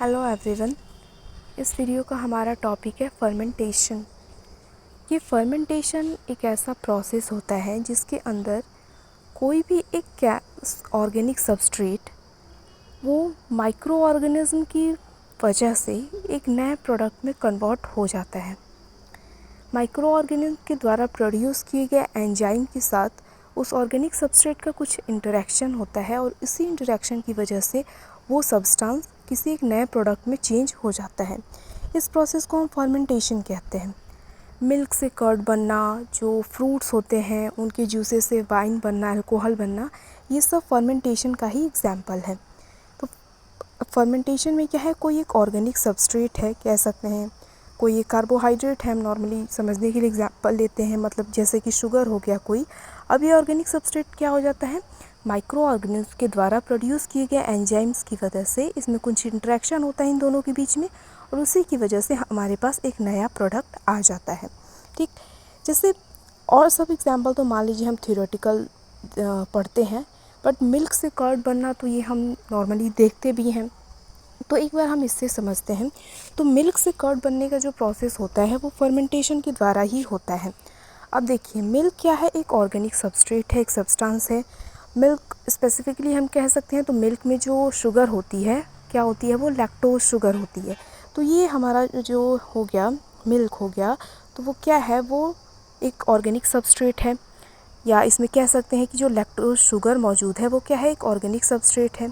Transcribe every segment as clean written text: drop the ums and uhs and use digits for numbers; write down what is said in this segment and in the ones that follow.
Hello everyone. इस video का हमारा टॉपिक है फर्मेंटेशन। ये फर्मेंटेशन एक ऐसा प्रोसेस होता है जिसके अंदर कोई भी एक ऑर्गेनिक सबस्ट्रेट वो माइक्रो ऑर्गेनिज्म की वजह से एक नए प्रोडक्ट में कन्वर्ट हो जाता है। माइक्रो ऑर्गेनिज्म के द्वारा प्रोड्यूस किए गए एंजाइम के साथ उस ऑर्गेनिक सबस्ट्रेट का कुछ इंटरेक्शन होता है और इसी इंटरेक्शन की वजह से वो सब्सटेंस किसी एक नए प्रोडक्ट में चेंज हो जाता है। इस प्रोसेस को हम फर्मेंटेशन कहते हैं। मिल्क से कर्ड बनना, जो फ्रूट्स होते हैं उनके जूसेस से वाइन बनना, अल्कोहल बनना, ये सब फर्मेंटेशन का ही एग्जाम्पल है। तो फर्मेंटेशन में क्या है, कोई एक ऑर्गेनिक सबस्ट्रेट है कह सकते हैं, कोई एक कार्बोहाइड्रेट है, हम नॉर्मली समझने के लिए एग्जांपल लेते हैं, मतलब जैसे कि शुगर हो गया कोई। अब ये ऑर्गेनिक सबस्ट्रेट क्या हो जाता है, माइक्रो ऑर्गेनिज्म के द्वारा प्रोड्यूस किए गए एंजाइम्स की वजह से इसमें कुछ इंटरेक्शन होता है इन दोनों के बीच में और उसी की वजह से हमारे पास एक नया प्रोडक्ट आ जाता है। ठीक, जैसे और सब एग्जाम्पल तो मान लीजिए हम थियोरेटिकल पढ़ते हैं, बट मिल्क से कर्ड बनना तो ये हम नॉर्मली देखते भी हैं। तो एक बार हम इससे समझते हैं। तो मिल्क से कर्ड बनने का जो प्रोसेस होता है वो फर्मेंटेशन के द्वारा ही होता है। अब देखिए, मिल्क क्या है, एक ऑर्गेनिक सबस्ट्रेट है, एक सब्सटेंस है। मिल्क स्पेसिफिकली हम कह सकते हैं तो मिल्क में जो शुगर होती है क्या होती है, वो लैक्टोज शुगर होती है। तो ये हमारा जो हो गया मिल्क हो गया, तो वो क्या है, वो एक ऑर्गेनिक सबस्ट्रेट है, या इसमें कह सकते हैं कि जो लैक्टोज शुगर मौजूद है वो क्या है, एक ऑर्गेनिक सबस्ट्रेट है।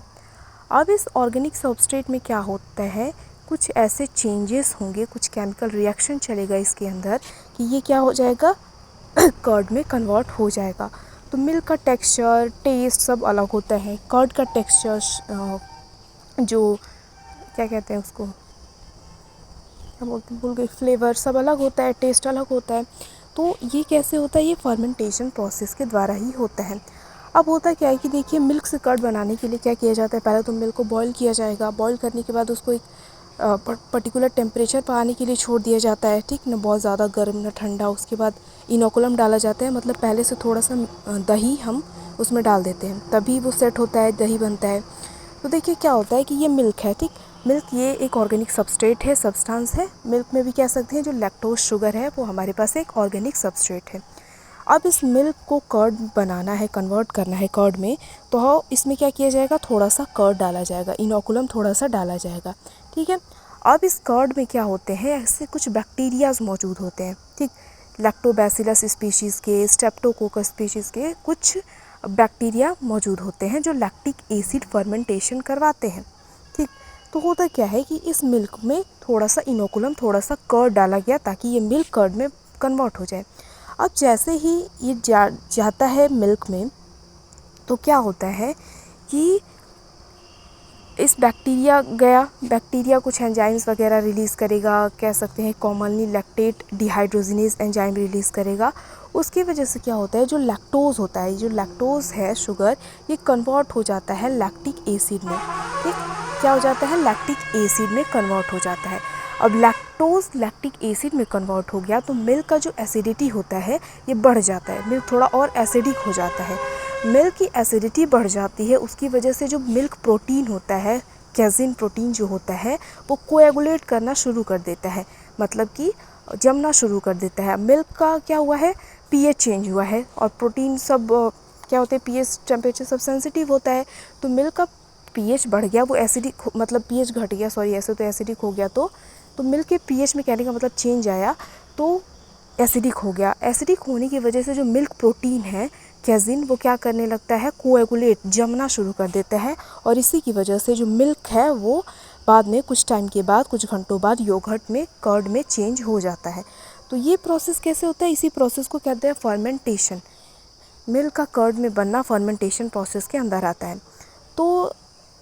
अब इस ऑर्गेनिक सबस्ट्रेट में क्या होता है, कुछ ऐसे चेंजेस होंगे, कुछ केमिकल रिएक्शन चलेगा इसके अंदर कि ये क्या हो जाएगा, कर्ड में कन्वर्ट हो जाएगा। तो मिल्क का टेक्सचर, टेस्ट सब अलग होता है। कर्ड का टेक्सचर, जो क्या कहते हैं उसको, क्या बोलते हैं भूल गई, फ्लेवर सब अलग होता है, टेस्ट अलग होता है। तो ये कैसे होता है, ये फर्मेंटेशन प्रोसेस के द्वारा ही होता है। अब होता क्या है कि देखिए, मिल्क से कर्ड बनाने के लिए क्या किया जाता है, पहले तो मिल्क को बॉईल किया जाएगा। बॉईल करने के बाद उसको एक पर्टिकुलर टेम्परेचर पर आने के लिए छोड़ दिया जाता है, ठीक ना, बहुत ज़्यादा गर्म ना ठंडा। उसके बाद इनोकुलम डाला जाता है, मतलब पहले से थोड़ा सा दही हम उसमें डाल देते हैं, तभी वो सेट होता है, दही बनता है। तो देखिए क्या होता है कि ये मिल्क है, ठीक, मिल्क ये एक ऑर्गेनिक सबस्ट्रेट है, सब्सटेंस है। मिल्क में भी कह सकते हैं जो लैक्टोज शुगर है वो हमारे पास एक ऑर्गेनिक सबस्ट्रेट है। अब इस मिल्क को कर्ड बनाना है, कन्वर्ट करना है कर्ड में, तो इसमें क्या किया जाएगा, थोड़ा सा कर्ड डाला जाएगा, इनोकुलम थोड़ा सा डाला जाएगा, ठीक है। अब इस कर्ड में क्या होते हैं, ऐसे कुछ बैक्टीरियाज मौजूद होते हैं, ठीक, लैक्टोबैसिलस स्पीशीज़ के, स्ट्रेप्टोकोकस स्पीशीज़ के कुछ बैक्टीरिया मौजूद होते हैं जो लैक्टिक एसिड फर्मेंटेशन करवाते हैं, ठीक। तो होता क्या है कि इस मिल्क में थोड़ा सा इनोकुलम, थोड़ा सा कर्ड डाला गया ताकि ये मिल्क कर्ड में कन्वर्ट हो जाए। अब जैसे ही ये जाता है मिल्क में, तो क्या होता है कि इस बैक्टीरिया गया, बैक्टीरिया कुछ एंजाइम्स वगैरह रिलीज़ करेगा, कह सकते हैं commonly lactate dehydrogenase enzyme release करेगा। उसकी वजह से क्या होता है, जो लैक्टोज़ होता है, जो लैक्टोज़ है शुगर, ये कन्वर्ट हो जाता है लैक्टिक एसिड में, ठीक, क्या हो जाता है, लैक्टिक एसिड में कन्वर्ट हो जाता है। अब लैक्टोज़ लैक्टिक एसिड में कन्वर्ट हो गया तो मिल्क का जो एसिडिटी होता है ये बढ़ जाता है, मिल्क थोड़ा और एसिडिक हो जाता है। मिल्क की एसिडिटी बढ़ जाती है, उसकी वजह से जो मिल्क प्रोटीन होता है, कैज़िन प्रोटीन जो होता है, वो कोएगुलेट करना शुरू कर देता है, मतलब कि जमना शुरू कर देता है। मिल्क का क्या हुआ है, पीएच चेंज हुआ है और प्रोटीन सब क्या होते हैं, पीएच टेम्परेचर सब सेंसिटिव होता है। तो मिल्क का पीएच बढ़ गया, वो एसिडिक, मतलब पीएच घट गया, सॉरी, ऐसे तो एसिडिक हो गया। तो मिल्क के पीएच में कहने का मतलब चेंज आया, तो एसिडिक हो गया। एसिडिक होने की वजह से जो मिल्क प्रोटीन है कैज़िन, वो क्या करने लगता है, कोएगुलेट, जमना शुरू कर देता है और इसी की वजह से जो मिल्क है वो बाद में कुछ टाइम के बाद, कुछ घंटों बाद योगर्ट में, कर्ड में चेंज हो जाता है। तो ये प्रोसेस कैसे होता है, इसी प्रोसेस को कहते हैं फर्मेंटेशन। मिल्क का कर्ड में बनना फर्मेंटेशन प्रोसेस के अंदर आता है। तो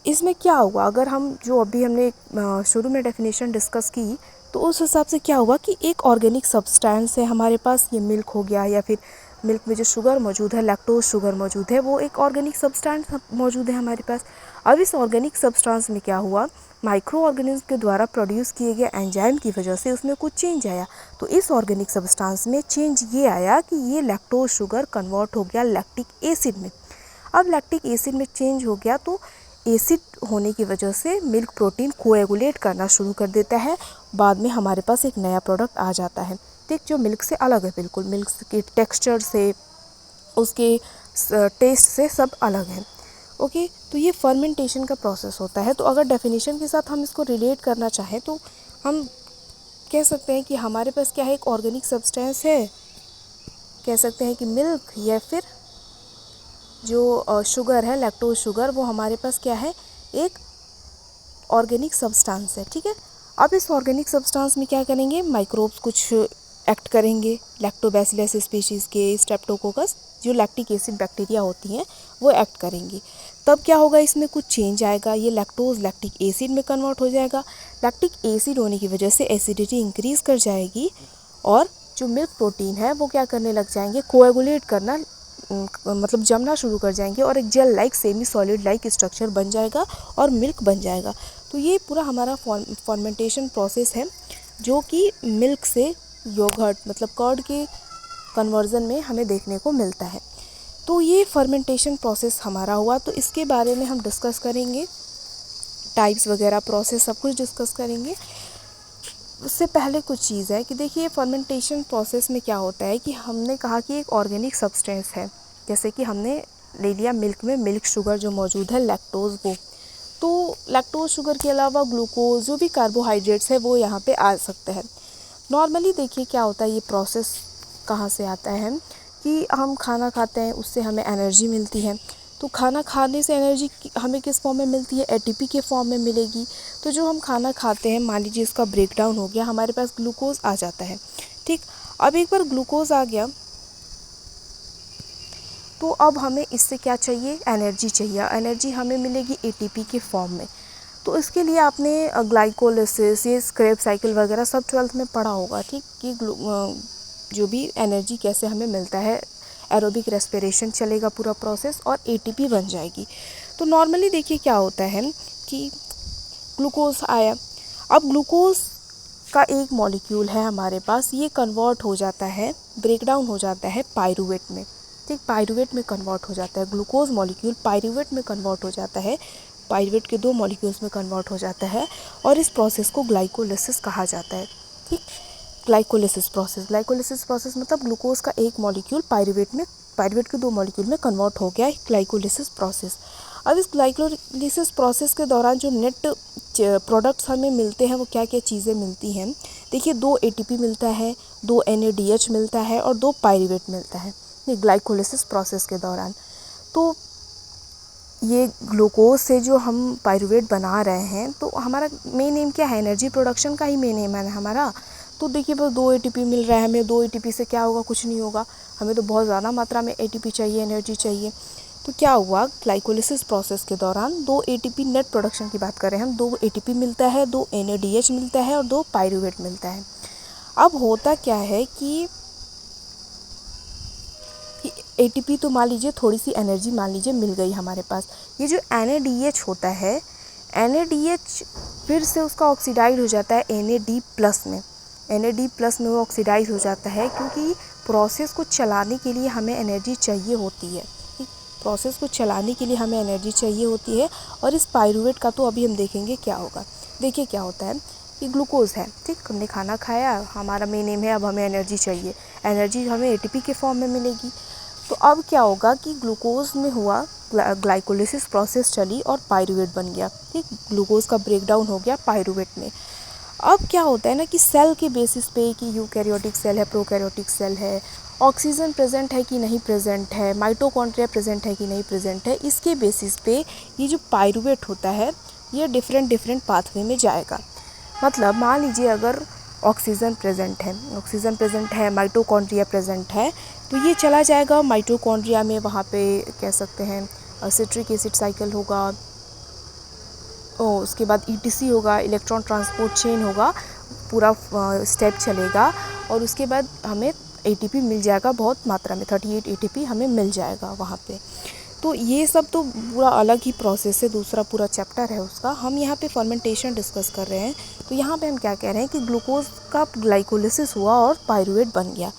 इसमें क्या हुआ, अगर हम जो अभी हमने शुरू में डेफिनेशन डिस्कस की, तो उस हिसाब से क्या हुआ कि एक ऑर्गेनिक सब्सटेंस है हमारे पास, ये मिल्क हो गया, या फिर मिल्क में जो शुगर मौजूद है, लैक्टोज शुगर मौजूद है, वो एक ऑर्गेनिक सब्सटेंस मौजूद है हमारे पास। अब इस ऑर्गेनिक सब्सटेंस में क्या हुआ, माइक्रो ऑर्गेनिज्म के द्वारा प्रोड्यूस किए गए एंजाइम की वजह से उसमें कुछ चेंज आया। तो इस ऑर्गेनिक सब्सटेंस में चेंज ये आया कि ये लैक्टोज शुगर कन्वर्ट हो गया लैक्टिक एसिड में। अब लैक्टिक एसिड में चेंज हो गया, तो एसिड होने की वजह से मिल्क प्रोटीन कोएगुलेट करना शुरू कर देता है। बाद में हमारे पास एक नया प्रोडक्ट आ जाता है, ठीक, जो मिल्क से अलग है, बिल्कुल मिल्क के टेक्सचर से, उसके टेस्ट से सब अलग है। ओके, तो ये फर्मेंटेशन का प्रोसेस होता है। तो अगर डेफिनेशन के साथ हम इसको रिलेट करना चाहें तो हम कह सकते हैं कि हमारे पास क्या है, एक ऑर्गेनिक सब्सटेंस है, कह सकते हैं कि मिल्क, या फिर जो शुगर है, लैक्टोज शुगर, वो हमारे पास क्या है, एक ऑर्गेनिक सब्सटेंस है, ठीक है। अब इस ऑर्गेनिक सब्सटेंस में क्या करेंगे, माइक्रोब्स कुछ एक्ट करेंगे, लैक्टोबैसिलस स्पीशीज़ के, स्ट्रेप्टोकोकस, जो लैक्टिक एसिड बैक्टीरिया होती हैं वो एक्ट करेंगी। तब क्या होगा, इसमें कुछ चेंज आएगा, ये लैक्टोज लैक्टिक एसिड में कन्वर्ट हो जाएगा। लैक्टिक एसिड होने की वजह से एसिडिटी इंक्रीज़ कर जाएगी और जो मिल्क प्रोटीन है वो क्या करने लग जाएंगे, कोएगुलेट करना, मतलब जमना शुरू कर जाएंगे और एक gel like, semi solid like structure बन जाएगा और मिल्क बन जाएगा। तो ये पूरा हमारा फर्मेंटेशन प्रोसेस है, जो कि मिल्क से योगर्ट मतलब कर्ड के कन्वर्जन में हमें देखने को मिलता है। तो ये फर्मेंटेशन प्रोसेस हमारा हुआ। तो इसके बारे में हम डिस्कस करेंगे, टाइप्स वगैरह, प्रोसेस सब कुछ डिस्कस करेंगे। उससे पहले कुछ चीज़ है कि देखिए फर्मेंटेशन प्रोसेस में क्या होता है कि हमने कहा कि एक ऑर्गेनिक सब्सटेंस है, जैसे कि हमने ले लिया मिल्क में मिल्क शुगर जो मौजूद है, लैक्टोज, वो तो लैक्टोज शुगर के अलावा ग्लूकोज, जो भी कार्बोहाइड्रेट्स है वो यहाँ पे आ सकते हैं। नॉर्मली देखिए क्या होता है, ये प्रोसेस कहाँ से आता है कि हम खाना खाते हैं, उससे हमें एनर्जी मिलती है। तो खाना खाने से एनर्जी हमें किस फॉर्म में मिलती है, एटीपी के फॉर्म में मिलेगी। तो जो हम खाना खाते हैं, मान लीजिए इसका ब्रेकडाउन हो गया, हमारे पास ग्लूकोज आ जाता है, ठीक। अब एक बार ग्लूकोज आ गया तो अब हमें इससे क्या चाहिए, एनर्जी चाहिए। एनर्जी हमें मिलेगी एटीपी के फॉर्म में। तो इसके लिए आपने ग्लाइकोलिसिस, ये क्रेब्स साइकिल वगैरह सब 12th में पढ़ा होगा, ठीक, कि जो भी एनर्जी कैसे हमें मिलता है, एरोबिक रेस्पिरेशन चलेगा पूरा प्रोसेस और एटीपी बन जाएगी। तो नॉर्मली देखिए क्या होता है कि ग्लूकोज आया, अब ग्लूकोज का एक मॉलिक्यूल है हमारे पास, ये कन्वर्ट हो जाता है, ब्रेकडाउन हो जाता है पायरूवेट में, ठीक, पायरूवेट में कन्वर्ट हो जाता है। ग्लूकोज मॉलिक्यूल पायरूवेट में कन्वर्ट हो जाता है, पायरूवेट के 2 मॉलिक्यूल्स में कन्वर्ट हो जाता है और इस प्रोसेस को ग्लाइकोलिसिस कहा जाता है, ठीक। ग्लाइकोलिसिस प्रोसेस मतलब ग्लूकोज का एक मॉलिक्यूल पायरूवेट के 2 मॉलिक्यूल में कन्वर्ट हो गया, ग्लाइकोलिसिस प्रोसेस। अब इस ग्लाइकोलिसिस प्रोसेस के दौरान जो नेट प्रोडक्ट्स हमें मिलते हैं वो क्या क्या चीज़ें मिलती हैं, देखिए 2 एटीपी मिलता है, 2 NADH मिलता है और 2 पायरूवेट मिलता है, ये ग्लाइकोलिसिस प्रोसेस के दौरान। तो ये ग्लूकोज से जो हम पायरूवेट बना रहे हैं, तो हमारा मेन एम क्या है, एनर्जी प्रोडक्शन का ही मेन एम है हमारा। तो देखिए बस 2 एटीपी मिल रहा है हमें, 2 एटीपी से क्या होगा, कुछ नहीं होगा, हमें तो बहुत ज़्यादा मात्रा में एटीपी चाहिए, एनर्जी चाहिए। तो क्या हुआ, ग्लाइकोलिसिस प्रोसेस के दौरान 2 एटीपी नेट प्रोडक्शन की बात करें हम, 2 एटीपी मिलता है, 2 NADH मिलता है और 2 पायरूवेट मिलता है। अब होता क्या है कि एटीपी तो मान लीजिए थोड़ी सी एनर्जी मान लीजिए मिल गई हमारे पास, ये जो NADH होता है, NADH फिर से उसका ऑक्सीडाइज हो जाता है NAD+ में, NAD+ में वो ऑक्सीडाइज हो जाता है, क्योंकि प्रोसेस को चलाने के लिए हमें एनर्जी चाहिए होती है, ठीक, प्रोसेस को चलाने के लिए हमें एनर्जी चाहिए होती है। और इस पायरूवेट का तो अभी हम देखेंगे क्या होगा। देखिए क्या होता है कि ग्लूकोज है, ठीक, हमने खाना खाया, हमारा मेन एम है, अब हमें एनर्जी चाहिए, एनर्जी हमें एटीपी के फॉर्म में मिलेगी। तो अब क्या होगा कि ग्लूकोज में हुआ ग्लाइकोलिसिस प्रोसेस चली और पायरूवेट बन गया, ठीक, ग्लूकोज का ब्रेकडाउन हो गया पायरूवेट में। अब क्या होता है ना कि सेल के बेसिस पे कि यूकैरियोटिक सेल है, प्रोकैरियोटिक सेल है, ऑक्सीजन प्रेजेंट है कि नहीं प्रेजेंट है, माइटोकॉन्ड्रिया प्रेजेंट है कि नहीं प्रेजेंट है, इसके बेसिस पे ये जो पायरूवेट होता है ये डिफरेंट पाथवे में जाएगा। मतलब मान लीजिए अगर ऑक्सीजन प्रेजेंट है, माइटोकॉन्ड्रिया प्रेजेंट है, तो ये चला जाएगा माइटोकॉन्ड्रिया में, वहाँ पे कह सकते हैं सिट्रिक एसिड साइकिल होगा, उसके बाद ETC होगा, इलेक्ट्रॉन ट्रांसपोर्ट चेन होगा, पूरा स्टेप चलेगा और उसके बाद हमें ATP मिल जाएगा बहुत मात्रा में, 38 ATP हमें मिल जाएगा वहाँ पे। तो ये सब तो पूरा अलग ही प्रोसेस है, दूसरा पूरा चैप्टर है उसका। हम यहाँ पे फर्मेंटेशन डिस्कस कर रहे हैं। तो यहाँ पे हम क्या कह रहे हैं कि ग्लूकोज का ग्लाइकोलिसिस हुआ और पायरूवेट बन गया।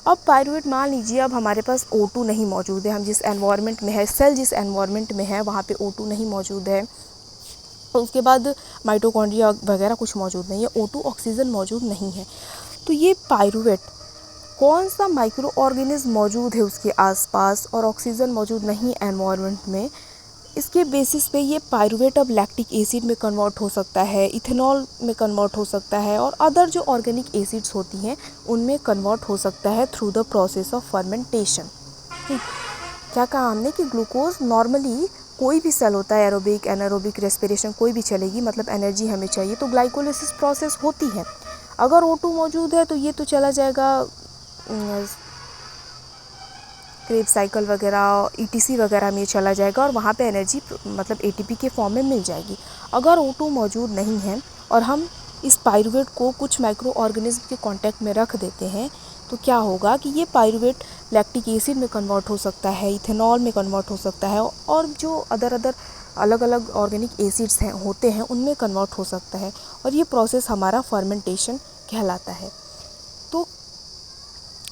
अब पायरूवेट मान लीजिए अब हमारे पास O2 नहीं मौजूद है, हम जिस एनवायरनमेंट में है, सेल जिस एनवायरनमेंट में है वहाँ पे O2 नहीं मौजूद है, और उसके बाद माइटोकॉन्ड्रिया वगैरह कुछ मौजूद नहीं है, O2 ऑक्सीजन मौजूद नहीं है। तो ये पायरूवेट कौन सा माइक्रो ऑर्गेनिज्म मौजूद है उसके आसपास और ऑक्सीजन मौजूद नहीं एनवायरनमेंट में, इसके बेसिस पे ये पायरूवेट अब लैक्टिक एसिड में कन्वर्ट हो सकता है, इथेनॉल में कन्वर्ट हो सकता है, और अदर जो ऑर्गेनिक एसिड्स होती हैं उनमें कन्वर्ट हो सकता है through the process of fermentation. ठीक, क्या कहा हमने कि ग्लूकोज नॉर्मली कोई भी सेल होता है, एरोबिक एनारोबिक रेस्पिरेशन कोई भी चलेगी, मतलब एनर्जी हमें चाहिए तो ग्लाइकोलिसिस प्रोसेस होती है। अगर O2 मौजूद है तो ये तो चला जाएगा क्रेब साइकिल वगैरह ETC वगैरह में चला जाएगा और वहाँ पे एनर्जी मतलब ATP के फॉर्म में मिल जाएगी। अगर O2 मौजूद नहीं है और हम इस पायरूवेट को कुछ माइक्रो ऑर्गेनिज्म के कांटेक्ट में रख देते हैं तो क्या होगा कि ये पायरूवेट लैक्टिक एसिड में कन्वर्ट हो सकता है, इथेनॉल में कन्वर्ट हो सकता है, और जो अदर अलग अलग ऑर्गेनिक एसिड्स हैं होते हैं उनमें कन्वर्ट हो सकता है, और ये प्रोसेस हमारा फर्मेंटेशन कहलाता है। तो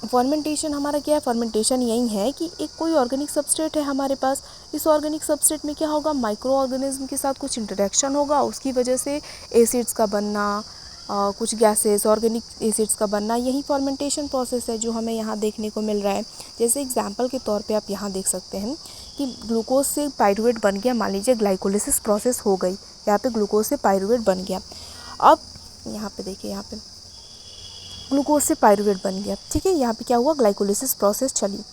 फर्मेंटेशन हमारा क्या है? फर्मेंटेशन यही है कि एक कोई ऑर्गेनिक सबस्ट्रेट है हमारे पास, इस ऑर्गेनिक सबस्ट्रेट में क्या होगा, माइक्रो ऑर्गेनिज्म के साथ कुछ इंटरेक्शन होगा, उसकी वजह से एसिड्स का बनना, कुछ गैसेस ऑर्गेनिक एसिड्स का बनना, यही फर्मेंटेशन प्रोसेस है जो हमें यहाँ देखने को मिल रहा है। जैसे एग्जांपल के तौर पे आप यहाँ देख सकते हैं कि ग्लूकोज से पायरूवेट बन गया, मान लीजिए ग्लाइकोलिसिस प्रोसेस हो गई, यहाँ पे ग्लूकोज से पायरूवेट बन गया। अब यहाँ पे देखिए, यहाँ पे ग्लूकोज से पायरूवेट बन गया, ठीक है, यहाँ पे क्या हुआ, ग्लाइकोलिसिस प्रोसेस चली।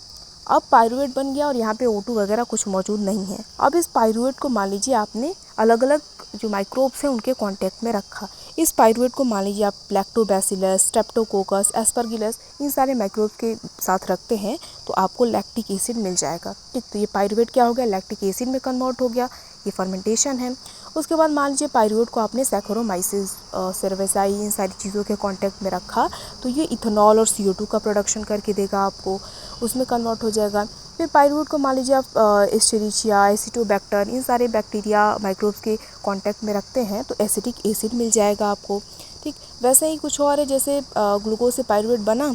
अब पायरूवेट बन गया और यहाँ पे O2 वगैरह कुछ मौजूद नहीं है। अब इस पायरूवेट को मान लीजिए आपने अलग अलग जो माइक्रोब्स हैं उनके कांटेक्ट में रखा। इस पायरूवेट को मान लीजिए आप लैक्टोबैसिलस, स्ट्रेप्टोकोकस, एस्परगिलस, इन सारे माइक्रोब्स के साथ रखते हैं तो आपको लैक्टिक एसिड मिल जाएगा। ठीक, तो ये पायरूवेट क्या हो गया, लैक्टिक एसिड में कन्वर्ट हो गया, ये फर्मेंटेशन है। उसके बाद मान लीजिए पायरूवेट को आपने सैकरोमाइसिस, सेरेवेसाई, इन सारी चीज़ों के कांटेक्ट में रखा तो ये इथेनॉल और CO2 का प्रोडक्शन करके देगा आपको, उसमें कन्वर्ट हो जाएगा। फिर पायरूवेट को मान लीजिए आप एस्चेरिचिया, एसिटोबैक्टर, इन सारे बैक्टीरिया माइक्रोब्स के कांटेक्ट में रखते हैं तो एसिटिक एसिड मिल जाएगा आपको। ठीक, वैसे ही कुछ और है, जैसे ग्लूकोज से पायरूवेट बना,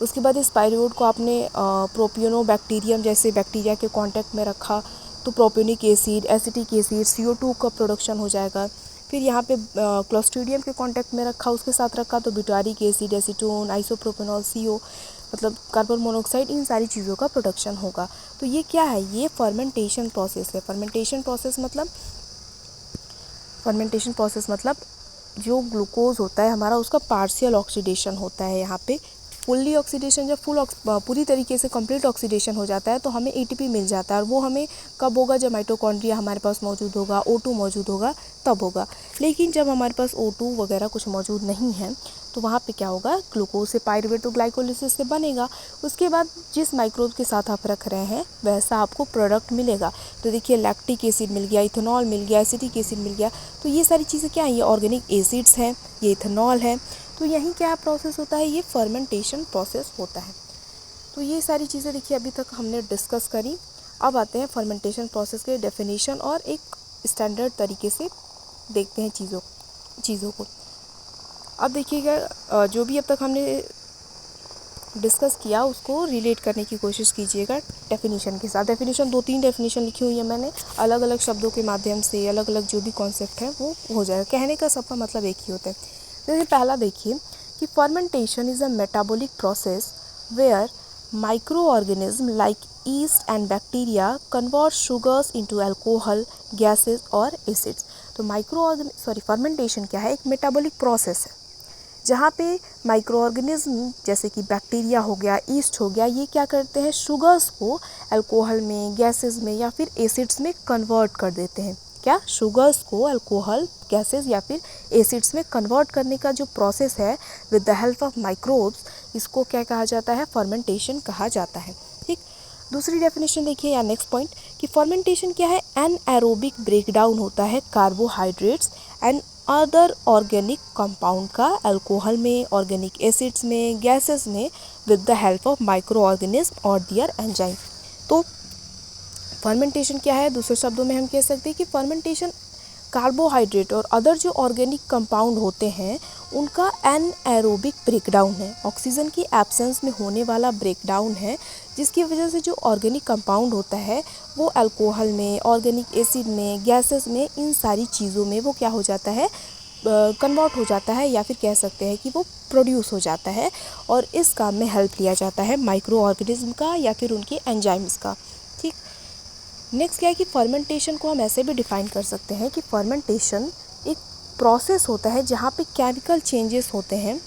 उसके बाद इस पायरूवेट को आपने प्रोपियोनोबैक्टीरियम जैसे बैक्टीरिया के कांटेक्ट में रखा तो propionic acid, acetic acid, CO2 का प्रोडक्शन हो जाएगा। फिर यहाँ पे क्लोस्ट्रीडियम के कांटेक्ट में रखा, उसके साथ रखा तो butyric acid, acetone, isopropanol, CO मतलब कार्बन मोनोऑक्साइड, इन सारी चीज़ों का प्रोडक्शन होगा। तो ये क्या है, ये फर्मेंटेशन प्रोसेस है। फर्मेंटेशन प्रोसेस मतलब जो ग्लूकोज होता है हमारा उसका पार्शियल ऑक्सीडेशन होता है। यहाँ पे फुल्ली ऑक्सीडेशन, जब पूरी तरीके से कंप्लीट ऑक्सीडेशन हो जाता है तो हमें ATP मिल जाता है, और वो हमें कब होगा, जब माइटोकॉन्ड्रिया हमारे पास मौजूद होगा, O2 मौजूद होगा तब होगा। लेकिन जब हमारे पास O2 वगैरह कुछ मौजूद नहीं है तो वहाँ पे क्या होगा, ग्लूकोज से पायरूवेट तो ग्लाइकोलिसिस से बनेगा, उसके बाद जिस माइक्रोब के साथ आप रख रहे हैं वैसा आपको प्रोडक्ट मिलेगा। तो देखिए लैक्टिक एसिड मिल गया, इथेनॉल मिल गया, एसिटिक एसिड मिल गया, तो ये सारी चीज़ें क्या हैं, ये ऑर्गेनिक एसिड्स हैं, ये इथेनॉल है। तो यही क्या प्रोसेस होता है, ये फर्मेंटेशन प्रोसेस होता है। तो ये सारी चीज़ें देखिए अभी तक हमने डिस्कस करी। अब आते हैं फर्मेंटेशन प्रोसेस के डेफिनेशन और एक स्टैंडर्ड तरीके से देखते हैं चीज़ों को। अब देखिएगा जो भी अब तक हमने डिस्कस किया उसको रिलेट करने की कोशिश कीजिएगा डेफिनेशन के साथ। डेफिनेशन 2-3 डेफिनेशन लिखी हुई है मैंने, अलग अलग शब्दों के माध्यम से अलग अलग जो भी कॉन्सेप्ट है वो हो जाएगा। कहने का सबका मतलब एक ही होता है। जैसे पहला देखिए कि fermentation is a metabolic process where microorganism like yeast and bacteria convert sugars into alcohol, gases और एसिड्स। तो फर्मेंटेशन क्या है, एक मेटाबॉलिक प्रोसेस है जहाँ पे माइक्रो ऑर्गेनिज्म जैसे कि बैक्टीरिया हो गया, ईस्ट हो गया, ये क्या करते हैं, शुगर्स को अल्कोहल में, गैसेस में या फिर एसिड्स में कन्वर्ट कर देते हैं। क्या, शुगर्स को अल्कोहल, गैसेस या फिर एसिड्स में कन्वर्ट करने का जो प्रोसेस है with the help of microbes, इसको क्या कहा जाता है, फर्मेंटेशन कहा जाता है। ठीक, दूसरी डेफिनेशन देखिए या नेक्स्ट पॉइंट कि फर्मेंटेशन क्या है, एनएरोबिक ब्रेकडाउन होता है carbohydrates and other organic compound का अल्कोहल में, ऑर्गेनिक एसिड्स में, गैसेस में with the help of micro organism और दियर एंजाइम। तो फर्मेंटेशन क्या है, दूसरे शब्दों में हम कह सकते हैं कि फर्मेंटेशन कार्बोहाइड्रेट और अदर जो ऑर्गेनिक कंपाउंड होते हैं उनका एनएरोबिक ब्रेकडाउन है, ऑक्सीजन की एब्सेंस में होने वाला ब्रेकडाउन है, जिसकी वजह से जो ऑर्गेनिक कंपाउंड होता है वो अल्कोहल में, ऑर्गेनिक एसिड में, गैसेस में, इन सारी चीज़ों में वो क्या हो जाता है, कन्वर्ट हो जाता है, या फिर कह सकते हैं कि वो प्रोड्यूस हो जाता है। और इस काम में हेल्प लिया जाता है माइक्रो ऑर्गेनिज्म का या फिर उनके एंजाइम्स का। ठीक, नेक्स्ट क्या है कि फर्मेंटेशन को हम ऐसे भी डिफाइन कर सकते हैं कि फर्मेंटेशन एक प्रोसेस होता है जहाँ पे केमिकल चेंजेस होते हैं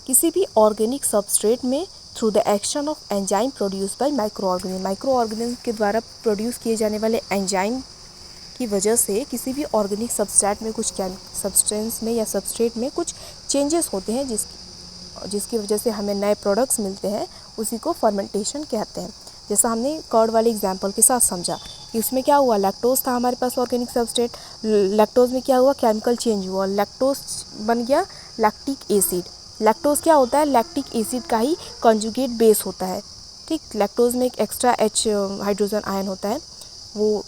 किसी भी ऑर्गेनिक सबस्ट्रेट में through the action of enzyme produce by micro organism. Micro organism के द्वारा प्रोड्यूस किए जाने वाले एंजाइम की वजह से किसी भी ऑर्गेनिक सबस्ट्रेट में कुछ सब्सटेंस में या सबस्ट्रेट में कुछ चेंजेस होते हैं जिसकी वजह से हमें नए प्रोडक्ट्स मिलते हैं, उसी को फर्मेंटेशन कहते हैं। जैसा हमने कर्ड वाले एग्जांपल के साथ समझा कि उसमें क्या हुआ, लैक्टोज था हमारे पास ऑर्गेनिक सबस्ट्रेट, लैक्टोज में क्या हुआ, केमिकल चेंज हुआ, लैक्टोज बन गया लैक्टिक एसिड। लैक्टोज क्या होता है, लैक्टिक एसिड का ही कॉन्जुगेट बेस होता है। ठीक, लैक्टोज में एक एक्स्ट्रा H हाइड्रोजन आयन होता है, वो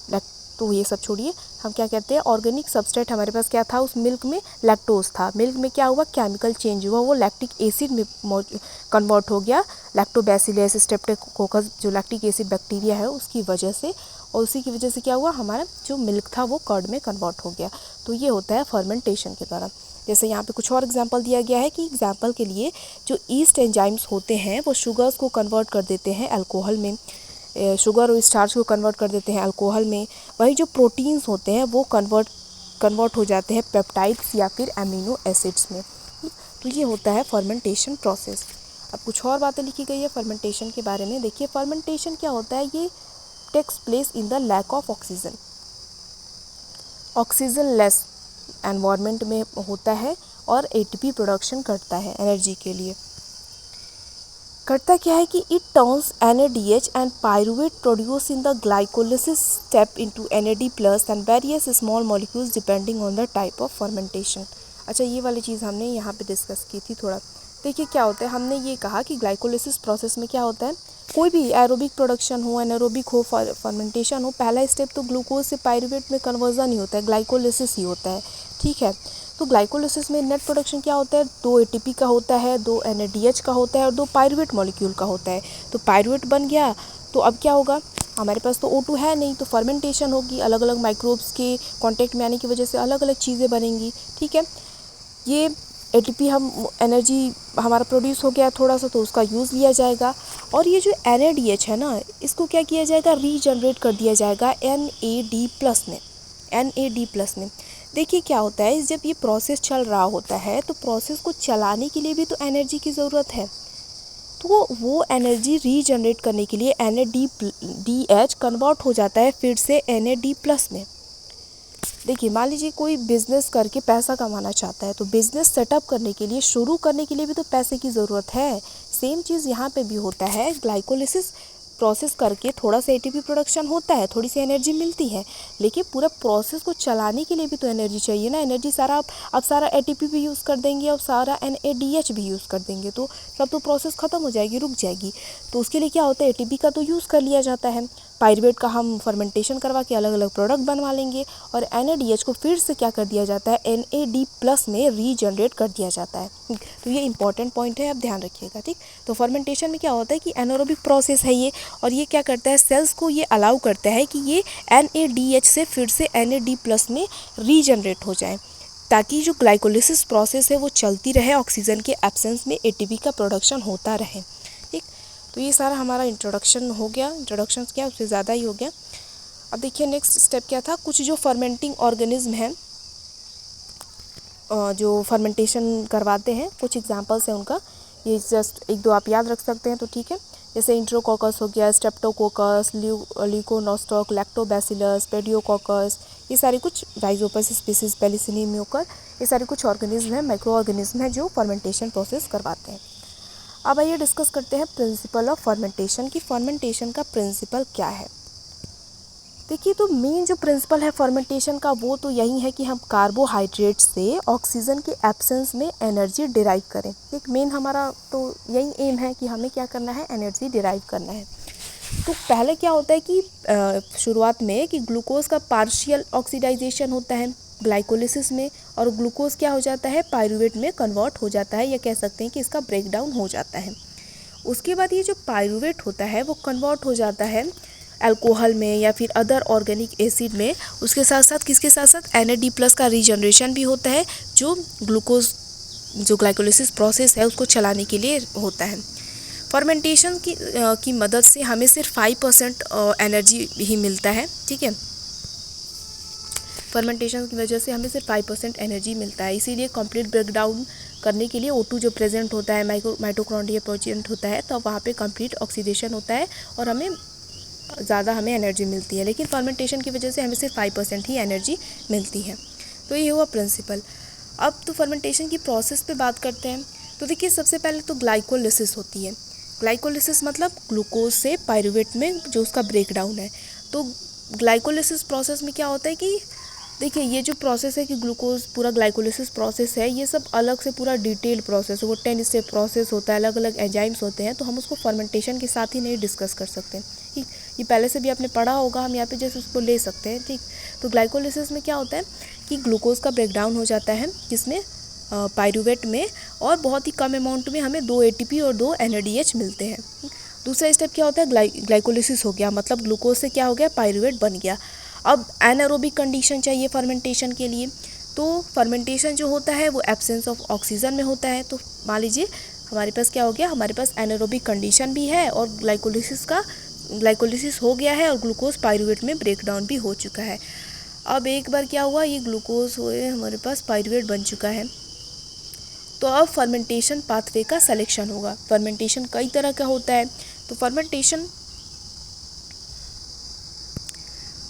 तो ये सब छोड़िए, हम क्या कहते हैं, ऑर्गेनिक सबस्ट्रेट हमारे पास क्या था, उस मिल्क में लैक्टोज था, मिल्क में क्या हुआ, केमिकल चेंज हुआ, वो लैक्टिक एसिड में कन्वर्ट हो गया, लैक्टोबैसिलस स्ट्रेप्टोकोकस जो लैक्टिक एसिड बैक्टीरिया है उसकी वजह से, और उसी की वजह से क्या हुआ, हमारा जो मिल्क था वो कर्ड में कन्वर्ट हो गया। तो ये होता है फर्मेंटेशन के द्वारा। जैसे यहाँ पे कुछ और एग्जांपल दिया गया है कि एग्जांपल के लिए जो ईस्ट एंजाइम्स होते हैं वो शुगर्स को कन्वर्ट कर देते हैं अल्कोहल में, शुगर और स्टार्च को कन्वर्ट कर देते हैं अल्कोहल में। वही जो प्रोटीन्स होते हैं वो कन्वर्ट हो जाते हैं पेप्टाइड्स या फिर अमीनो एसिड्स में। तो ये होता है फर्मेंटेशन प्रोसेस। अब कुछ और बातें लिखी गई है फर्मेंटेशन के बारे में। देखिए फर्मेंटेशन क्या होता है, ये takes place in the lack of oxygen, oxygen less environment में होता है और एटीपी प्रोडक्शन करता है एनर्जी के लिए। करता क्या है कि it turns NADH and pyruvate produce in the glycolysis step into NAD plus and various small molecules depending on the type of fermentation. अच्छा, ये वाली चीज़ हमने यहाँ पे डिस्कस की थी थोड़ा। देखिए क्या होता है, हमने ये कहा कि ग्लाइकोलिसिस प्रोसेस में क्या होता है, कोई भी एरोबिक प्रोडक्शन हो, एनारोबिक हो, फर्मेंटेशन हो, पहला स्टेप तो ग्लूकोज से पायरुवेट में कन्वर्जन ही होता है, ग्लाइकोलिसिस ही होता है। ठीक है, तो ग्लाइकोलिसिस में नेट प्रोडक्शन क्या होता है, 2 ATP का होता है, 2 NADH का होता है और 2 पायरुवेट मॉलिक्यूल का होता है। तो पायरुवेट बन गया, तो अब क्या होगा, हमारे पास तो O2 है नहीं, तो फर्मेंटेशन होगी, अलग अलग माइक्रोब्स के कांटेक्ट में आने की वजह से अलग अलग चीज़ें बनेंगी। ठीक है, ये ATP हम एनर्जी हमारा प्रोड्यूस हो गया थोड़ा सा, तो उसका यूज़ लिया जाएगा, और ये जो NADH है ना, इसको क्या किया जाएगा, रीजनरेट कर दिया जाएगा NAD प्लस में, NAD प्लस में। देखिए क्या होता है, जब ये प्रोसेस चल रहा होता है तो प्रोसेस को चलाने के लिए भी तो एनर्जी की ज़रूरत है, तो वो एनर्जी रीजनरेट करने के लिए NADH कन्वर्ट हो जाता है फिर से NAD प्लस में। देखिए मान लीजिए कोई बिज़नेस करके पैसा कमाना चाहता है, तो बिज़नेस सेटअप करने के लिए, शुरू करने के लिए भी तो पैसे की ज़रूरत है। सेम चीज़ यहाँ पे भी होता है, ग्लाइकोलिसिस प्रोसेस करके थोड़ा सा ATP प्रोडक्शन होता है, थोड़ी सी एनर्जी मिलती है, लेकिन पूरा प्रोसेस को चलाने के लिए भी तो एनर्जी चाहिए ना। एनर्जी सारा अब सारा ATP भी यूज़ कर देंगे और सारा NADH भी यूज़ कर देंगे तो सब तो प्रोसेस ख़त्म हो जाएगी, रुक जाएगी। तो उसके लिए क्या होता है, ATP का तो यूज़ कर लिया जाता है, पायरुवेट का हम फर्मेंटेशन करवा के अलग अलग प्रोडक्ट बनवा लेंगे, और NADH को फिर से क्या कर दिया जाता है, NAD प्लस में रीजनरेट कर दिया जाता है। तो ये इंपॉर्टेंट पॉइंट है, आप ध्यान रखिएगा। ठीक, तो फर्मेंटेशन में क्या होता है कि एनारोबिक प्रोसेस है ये, और ये क्या करता है, सेल्स को ये अलाउ करता है कि ये NADH से फिर से NAD प्लस में रीजनरेट हो जाए, ताकि जो ग्लाइकोलिसिस प्रोसेस है वो चलती रहे, ऑक्सीजन के एब्सेंस में ATP का प्रोडक्शन होता रहे। ठीक, तो ये सारा हमारा इंट्रोडक्शन हो गया, इंट्रोडक्शन क्या उससे ज़्यादा ही हो गया। अब देखिए नेक्स्ट स्टेप क्या था, कुछ जो फर्मेंटिंग ऑर्गेनिज्म हैं जो फर्मेंटेशन करवाते हैं, कुछ एग्जांपल्स हैं उनका, ये जस्ट 1-2 आप याद रख सकते हैं तो ठीक है। जैसे इंट्रोकोकस हो गया, स्ट्रेप्टोकोकस, ल्यूकोनोस्टॉक, लैक्टोबैसिलस, पेडियोकोकस, ये सारे कुछ राइजोपस स्पीसीज, पेलिसिनियम म्यूकर, ये सारे कुछ ऑर्गेनिज्म हैं, माइक्रो ऑर्गेनिज्म हैं जो फर्मेंटेशन प्रोसेस करवाते हैं। अब आइए डिस्कस करते हैं प्रिंसिपल ऑफ फर्मेंटेशन की फर्मेंटेशन का प्रिंसिपल क्या है। देखिए तो मेन जो प्रिंसिपल है फर्मेंटेशन का वो तो यही है कि हम कार्बोहाइड्रेट से ऑक्सीजन के एब्सेंस में एनर्जी डिराइव करें। एक मेन हमारा तो यही एम है कि हमें क्या करना है, एनर्जी डिराइव करना है। तो पहले क्या होता है कि शुरुआत में कि ग्लूकोज का पार्शियल ऑक्सीडाइजेशन होता है ग्लाइकोलिसिस में, और ग्लूकोज क्या हो जाता है, पायरूवेट में कन्वर्ट हो जाता है, या कह सकते हैं कि इसका ब्रेकडाउन हो जाता है। उसके बाद ये जो पायरूवेट होता है वो कन्वर्ट हो जाता है अल्कोहल में या फिर अदर ऑर्गेनिक एसिड में। उसके साथ साथ किसके साथ साथ NAD+ का रीजनरेशन भी होता है, जो ग्लूकोज जो ग्लाइकोलिसिस प्रोसेस है उसको चलाने के लिए होता है। फर्मेंटेशन की मदद से हमें सिर्फ 5% एनर्जी ही मिलता है, ठीक है। फर्मेंटेशन की वजह से हमें सिर्फ 5% एनर्जी मिलता है, इसीलिए कंप्लीट ब्रेकडाउन करने के लिए O2 जो प्रेजेंट होता है, माइटोकॉन्ड्रिया प्रेजेंट होता है, तो वहाँ पे कंप्लीट ऑक्सीडेशन होता है और हमें एनर्जी मिलती है। लेकिन फर्मेंटेशन की वजह से हमें सिर्फ 5% ही एनर्जी मिलती है। तो ये हुआ प्रिंसिपल। अब तो फर्मेंटेशन की प्रोसेस पे बात करते हैं। तो देखिए, सबसे पहले तो ग्लाइकोलिसिस होती है। ग्लाइकोलिसिस मतलब ग्लूकोज से पायरूवेट में जो उसका ब्रेकडाउन है। तो ग्लाइकोलिसिस प्रोसेस में क्या होता है कि देखिए, ये जो प्रोसेस है कि ग्लूकोज पूरा ग्लाइकोलिसिस प्रोसेस है, ये सब अलग से पूरा डिटेल प्रोसेस है, वो 10 स्टेप प्रोसेस होता है, अलग अलग एंजाइम्स होते हैं, तो हम उसको फर्मेंटेशन के साथ ही नहीं डिस्कस कर सकते, ठीक। ये पहले से भी आपने पढ़ा होगा, हम यहाँ पे जैसे उसको ले सकते हैं, ठीक। तो ग्लाइकोलिसिस में क्या होता है कि ग्लूकोज का ब्रेकडाउन हो जाता है, जिसमें पायरूवेट में, और बहुत ही कम अमाउंट में हमें 2 ATP और 2 NADH मिलते हैं। दूसरा स्टेप क्या होता है, ग्लाइकोलिसिस हो गया, मतलब ग्लूकोज से क्या हो गया, पायरूवेट बन गया। अब एनारोबिक कंडीशन चाहिए फर्मेंटेशन के लिए। तो फर्मेंटेशन जो होता है वो एब्सेंस ऑफ ऑक्सीजन में होता है। तो मान लीजिए हमारे पास क्या हो गया, हमारे पास एनारोबिक कंडीशन भी है और ग्लाइकोलिसिस हो गया है और ग्लूकोज पायरूवेट में ब्रेकडाउन भी हो चुका है। अब एक बार क्या हुआ, ये ग्लूकोज हुए हमारे पास पायरूवेट बन चुका है, तो अब फर्मेंटेशन पाथवे का सिलेक्शन होगा। फर्मेंटेशन कई तरह का होता है,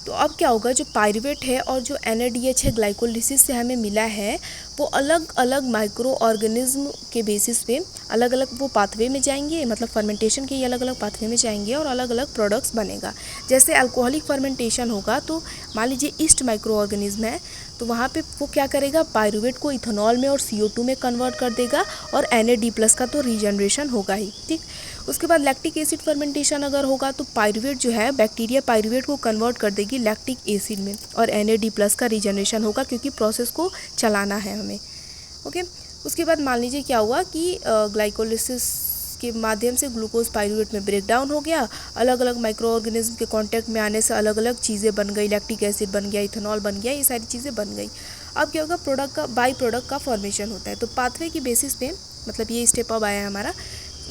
तो अब क्या होगा, जो पायरूवेट है और जो NADH है ग्लाइकोलिसिस से हमें मिला है, वो अलग अलग माइक्रो ऑर्गेनिज्म के बेसिस पे अलग अलग वो पाथवे में जाएंगे, मतलब फर्मेंटेशन के ये अलग अलग पाथवे में जाएंगे और अलग अलग प्रोडक्ट्स बनेगा। जैसे अल्कोहलिक फर्मेंटेशन होगा, तो मान लीजिए ईस्ट माइक्रो ऑर्गेनिज्म है, तो वहाँ पे वो क्या करेगा, पायरूवेट को इथेनॉल में और CO2 में कन्वर्ट कर देगा, और NAD+ का तो रीजनरेशन होगा ही, ठीक। उसके बाद लैक्टिक एसिड फर्मेंटेशन अगर होगा, तो पायरूवेट जो है, बैक्टीरिया पायरूवेट को कन्वर्ट कर देगी लैक्टिक एसिड में, और NAD+ का रीजनरेशन होगा, क्योंकि प्रोसेस को चलाना है हमें, ओके। उसके बाद मान लीजिए क्या हुआ कि ग्लाइकोलिसिस के माध्यम से ग्लूकोज पायरूवेट में ब्रेकडाउन हो गया, अलग अलग माइक्रो ऑर्गेनिज्म के कांटेक्ट में आने से अलग अलग चीज़ें बन गई, लैक्टिक एसिड बन गया, इथेनॉल बन गया, ये सारी चीज़ें बन गई। अब क्या होगा, बाई प्रोडक्ट का फॉर्मेशन होता है। तो पाथवे की बेसिस पे, मतलब ये स्टेप अब आया है हमारा,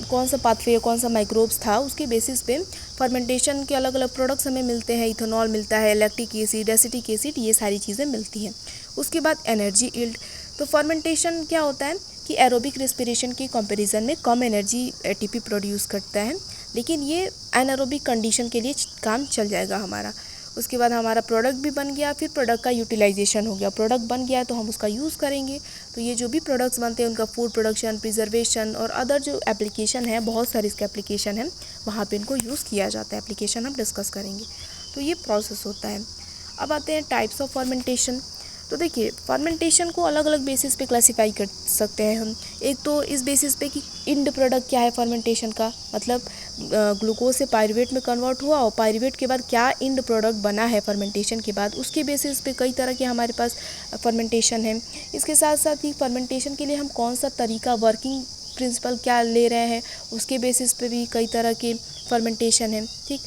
कौन सा पाथवे, कौन सा माइक्रोब्स था, उसके बेसिस पे फर्मेंटेशन के अलग अलग प्रोडक्ट्स हमें मिलते हैं, इथेनॉल मिलता है, लैक्टिक एसिड, एसिटिक एसिड, ये सारी चीज़ें मिलती हैं। उसके बाद एनर्जी यील्ड। तो फर्मेंटेशन क्या होता है कि एरोबिक रेस्पिरेशन के कंपैरिजन में कम एनर्जी ATP प्रोड्यूस करता है, लेकिन ये एनारोबिक कंडीशन के लिए काम चल जाएगा हमारा। उसके बाद हमारा प्रोडक्ट भी बन गया, फिर प्रोडक्ट का यूटिलाइजेशन हो गया, प्रोडक्ट बन गया तो हम उसका यूज़ करेंगे। तो ये जो भी प्रोडक्ट्स बनते हैं उनका फूड प्रोडक्शन, प्रिजर्वेशन और अदर जो एप्लीकेशन है, बहुत सारे इसके एप्लीकेशन हैं, वहाँ पे इनको यूज़ किया जाता है। एप्लीकेशन हम डिस्कस करेंगे। तो ये प्रोसेस होता है। अब आते हैं टाइप्स ऑफ फर्मेंटेशन। तो देखिए, फर्मेंटेशन को अलग अलग बेसिस पे क्लासिफाई कर सकते हैं हम। एक तो इस बेसिस पे कि इंड प्रोडक्ट क्या है फर्मेंटेशन का, मतलब ग्लूकोज से पायरूवेट में कन्वर्ट हुआ और पायरूवेट के बाद क्या इंड प्रोडक्ट बना है फर्मेंटेशन के बाद, उसके बेसिस पे कई तरह के हमारे पास फर्मेंटेशन है। इसके साथ साथ ही फर्मेंटेशन के लिए हम कौन सा तरीका, वर्किंग प्रिंसिपल क्या ले रहे हैं, उसके बेसिस पे भी कई तरह के फर्मेंटेशन है, ठीक।